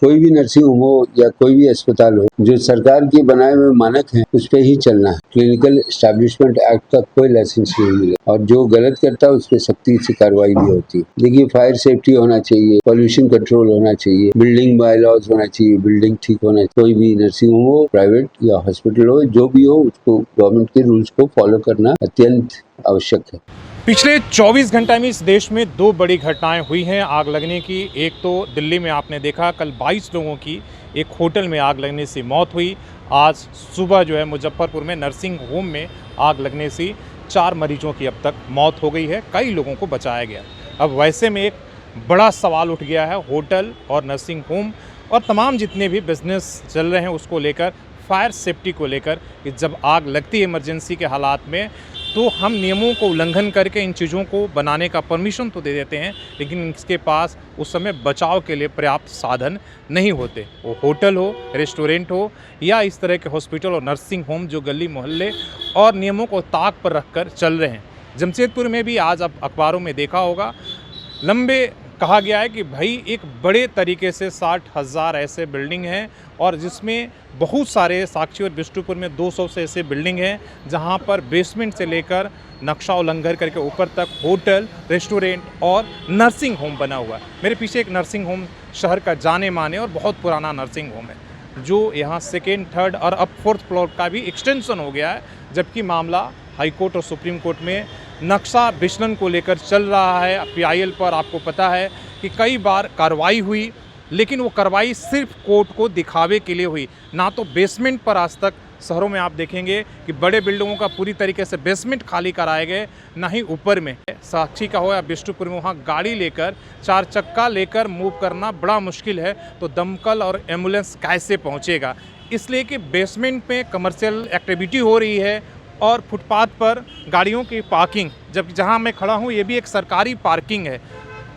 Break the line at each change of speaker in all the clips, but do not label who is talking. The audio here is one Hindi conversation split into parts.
कोई भी नर्सिंग होम हो या कोई भी अस्पताल हो, जो सरकार के बनाए हुए मानक हैं उस पे ही चलना है। क्लिनिकल एस्टैब्लिशमेंट एक्ट तक कोई लाइसेंस नहीं मिले और जो गलत करता है उस पर सख्ती से कार्रवाई भी होती है। देखिए, फायर सेफ्टी होना चाहिए, पॉल्यूशन कंट्रोल होना चाहिए, बिल्डिंग बायलॉज होना चाहिए, बिल्डिंग ठीक होना चाहिए। कोई भी नर्सिंग होम हो, प्राइवेट या हॉस्पिटल हो, जो भी हो, उसको गवर्नमेंट के रूल्स को फॉलो करना अत्यंत आवश्यक है।
पिछले 24 घंटे में इस देश में दो बड़ी घटनाएं हुई हैं आग लगने की। एक तो दिल्ली में आपने देखा, कल 22 लोगों की एक होटल में आग लगने से मौत हुई। आज सुबह जो है मुजफ्फरपुर में नर्सिंग होम में आग लगने से 4 मरीजों की अब तक मौत हो गई है, कई लोगों को बचाया गया। अब वैसे में एक बड़ा सवाल उठ गया है होटल और नर्सिंग होम और तमाम जितने भी बिजनेस चल रहे हैं उसको लेकर, फायर सेफ्टी को लेकर कि जब आग लगती है इमरजेंसी के हालात में तो हम नियमों को उल्लंघन करके इन चीज़ों को बनाने का परमिशन तो दे देते हैं, लेकिन इसके पास उस समय बचाव के लिए पर्याप्त साधन नहीं होते। वो होटल हो, रेस्टोरेंट हो या इस तरह के हॉस्पिटल और नर्सिंग होम जो गली मोहल्ले और नियमों को ताक पर रखकर चल रहे हैं। जमशेदपुर में भी आज आप अखबारों में देखा होगा, लंबे कहा गया है कि भाई एक बड़े तरीके से 60,000 ऐसे बिल्डिंग हैं और जिसमें बहुत सारे साक्षी और बिष्टुपुर में 200 से ऐसे बिल्डिंग हैं जहां पर बेसमेंट से लेकर नक्शा उल्लंघन करके ऊपर तक होटल, रेस्टोरेंट और नर्सिंग होम बना हुआ है। मेरे पीछे एक नर्सिंग होम शहर का जाने माने और बहुत पुराना नर्सिंग होम है जो यहाँ सेकेंड, थर्ड और अब 4th फ्लोर का भी एक्सटेंशन हो गया है, जबकि मामला हाईकोर्ट और सुप्रीम कोर्ट में नक्शा विचलन को लेकर चल रहा है। PIL पर आपको पता है कि कई बार कार्रवाई हुई, लेकिन वो कार्रवाई सिर्फ कोर्ट को दिखावे के लिए हुई, ना तो बेसमेंट पर। आज तक शहरों में आप देखेंगे कि बड़े बिल्डिंगों का पूरी तरीके से बेसमेंट खाली कराए गए, ना ही ऊपर में। साक्षी का हो या बिष्टुपुर में, वहाँ गाड़ी लेकर 4 चक्का लेकर मूव करना बड़ा मुश्किल है, तो दमकल और एम्बुलेंस कैसे पहुँचेगा? इसलिए कि बेसमेंट में कमर्शियल एक्टिविटी हो रही है और फुटपाथ पर गाड़ियों की पार्किंग, जब जहां मैं खड़ा हूं ये भी एक सरकारी पार्किंग है।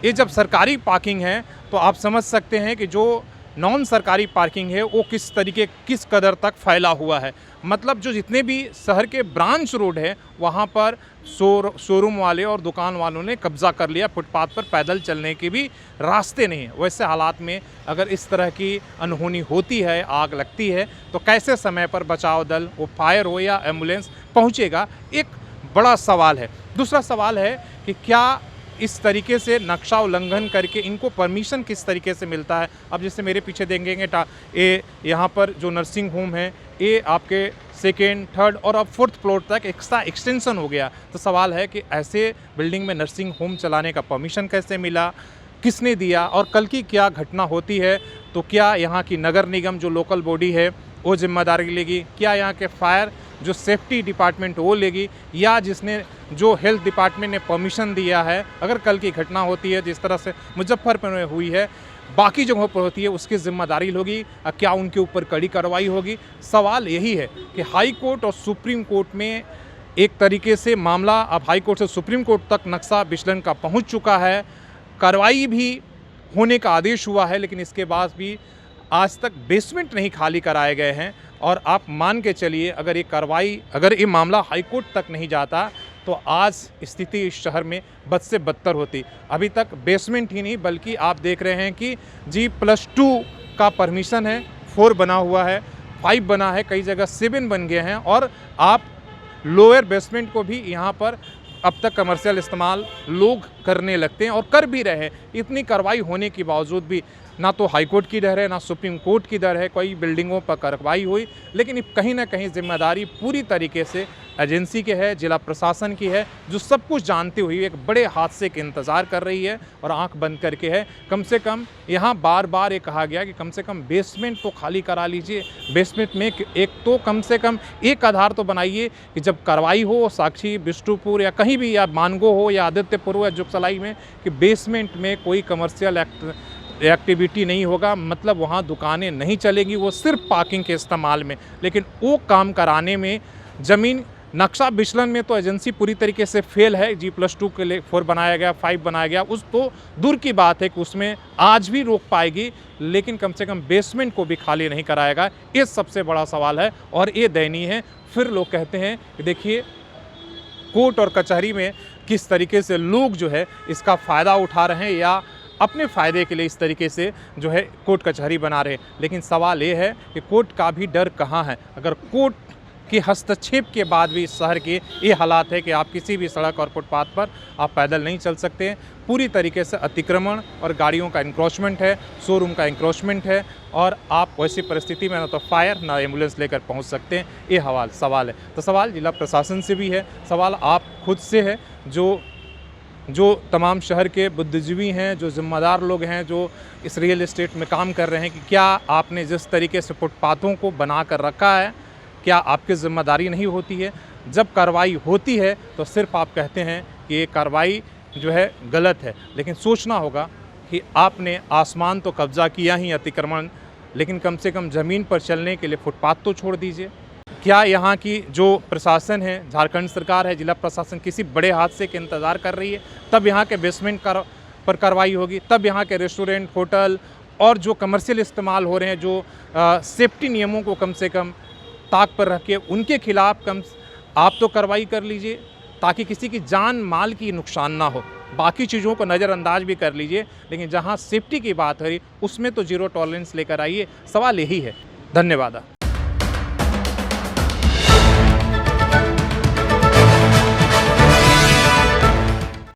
ये जब सरकारी पार्किंग है तो आप समझ सकते हैं कि जो नॉन सरकारी पार्किंग है वो किस कदर तक फैला हुआ है। मतलब जो जितने भी शहर के ब्रांच रोड है वहाँ पर शोरूम वाले और दुकान वालों ने कब्जा कर लिया, फुटपाथ पर पैदल चलने के भी रास्ते नहीं है। वैसे हालात में अगर इस तरह की अनहोनी होती है, आग लगती है, तो कैसे समय पर बचाव दल, वो फायर हो या एम्बुलेंस, पहुँचेगा? एक बड़ा सवाल है। दूसरा सवाल है कि क्या इस तरीके से नक्शा उल्लंघन करके इनको परमिशन किस तरीके से मिलता है? अब जैसे मेरे पीछे देखेंगे ये यहाँ पर जो नर्सिंग होम है ये आपके सेकेंड, थर्ड और अब 4th फ्लोर तक एक्स्ट्रा एक्सटेंशन हो गया। तो सवाल है कि ऐसे बिल्डिंग में नर्सिंग होम चलाने का परमिशन कैसे मिला, किसने दिया, और कल की क्या घटना होती है तो क्या यहाँ की नगर निगम जो लोकल बॉडी है वो जिम्मेदारी लेगी? क्या यहाँ के फायर जो सेफ्टी डिपार्टमेंट वो लेगी, या जिसने जो हेल्थ डिपार्टमेंट ने परमिशन दिया है, अगर कल की घटना होती है जिस तरह से मुजफ्फरपुर में हुई है, बाकी जगहों पर होती है, उसकी जिम्मेदारी होगी? क्या उनके ऊपर कड़ी कार्रवाई होगी? सवाल यही है कि हाई कोर्ट और सुप्रीम कोर्ट में एक तरीके से मामला अब हाई कोर्ट से सुप्रीम कोर्ट तक नक्शा विचलन का पहुँच चुका है, कार्रवाई भी होने का आदेश हुआ है, लेकिन इसके बाद भी आज तक बेसमेंट नहीं खाली कराए गए हैं। और आप मान के चलिए अगर ये मामला हाईकोर्ट तक नहीं जाता तो आज स्थिति इस शहर में बद से बदतर होती। अभी तक बेसमेंट ही नहीं बल्कि आप देख रहे हैं कि G+2 का परमिशन है, 4 बना हुआ है, 5 बना है, कई जगह 7 बन गए हैं, और आप लोअर बेसमेंट को भी यहाँ पर अब तक कमर्शियल इस्तेमाल लोग करने लगते हैं और कर भी रहे हैं। इतनी कार्रवाई होने के बावजूद भी ना तो हाईकोर्ट की डर है, ना सुप्रीम कोर्ट की डर है, कई बिल्डिंगों पर कार्रवाई हुई, लेकिन कहीं ना कहीं जिम्मेदारी पूरी तरीके से एजेंसी के है, जिला प्रशासन की है, जो सब कुछ जानते हुए एक बड़े हादसे के इंतज़ार कर रही है और आंख बंद करके है। कम से कम यहाँ बार बार ये कहा गया कि कम से कम बेसमेंट तो खाली करा लीजिए, बेसमेंट में एक तो कम से कम एक आधार तो बनाइए कि जब कार्रवाई हो साक्षी, बिष्टुपुर या कहीं भी, या मानगो हो या आदित्यपुर हो या जुगसलाई में, कि बेसमेंट में कोई कमर्शियल एक्टिविटी नहीं होगा, मतलब वहाँ दुकानें नहीं चलेंगी, वो सिर्फ पार्किंग के इस्तेमाल में। लेकिन वो काम कराने में ज़मीन नक्शा विचलन में तो एजेंसी पूरी तरीके से फेल है। G+2 के लिए 4 बनाया गया, 5 बनाया गया, उस तो दूर की बात है कि उसमें आज भी रोक पाएगी, लेकिन कम से कम बेसमेंट को भी खाली नहीं कराएगा। ये सबसे बड़ा सवाल है और ये दयनीय है। फिर लोग कहते हैं कि देखिए कोर्ट और कचहरी में किस तरीके से लोग जो है इसका फ़ायदा उठा रहे हैं, या अपने फ़ायदे के लिए इस तरीके से जो है कोर्ट कचहरी बना रहे। लेकिन सवाल ये है कि कोर्ट का भी डर कहाँ है। अगर कोर्ट के हस्तक्षेप के बाद भी इस शहर के ये हालात है कि आप किसी भी सड़क और फुटपाथ पर आप पैदल नहीं चल सकते हैं। पूरी तरीके से अतिक्रमण और गाड़ियों का इंक्रोचमेंट है, शोरूम का इंक्रोचमेंट है और आप वैसी परिस्थिति में ना तो फायर ना एम्बुलेंस लेकर पहुंच सकते हैं। ये सवाल है। तो सवाल जिला प्रशासन से भी है, सवाल आप खुद से है, जो तमाम शहर के बुद्धिजीवी हैं, जो ज़िम्मेदार लोग हैं, जो इस रियल एस्टेट में काम कर रहे हैं, कि क्या आपने जिस तरीके से फुटपाथों को बना कर रखा है, क्या आपकी ज़िम्मेदारी नहीं होती है? जब कार्रवाई होती है तो सिर्फ आप कहते हैं कि ये कार्रवाई जो है गलत है, लेकिन सोचना होगा कि आपने आसमान तो कब्जा किया ही अतिक्रमण, लेकिन कम से कम ज़मीन पर चलने के लिए फुटपाथ तो छोड़ दीजिए। क्या यहाँ की जो प्रशासन है, झारखंड सरकार है, जिला प्रशासन किसी बड़े हादसे के इंतज़ार कर रही है? तब यहाँ के बेसमेंट पर कार्रवाई होगी, तब यहाँ के रेस्टोरेंट, होटल और जो कमर्शियल इस्तेमाल हो रहे हैं, जो सेफ्टी नियमों को कम से कम ताक पर रख के उनके खिलाफ आप तो कार्रवाई कर लीजिए, ताकि किसी की जान माल की नुकसान ना हो। बाकी चीज़ों को नज़रअंदाज भी कर लीजिए, लेकिन जहाँ सेफ्टी की बात है उसमें तो ज़ीरो टॉलरेंस लेकर आइए। सवाल यही है। धन्यवाद।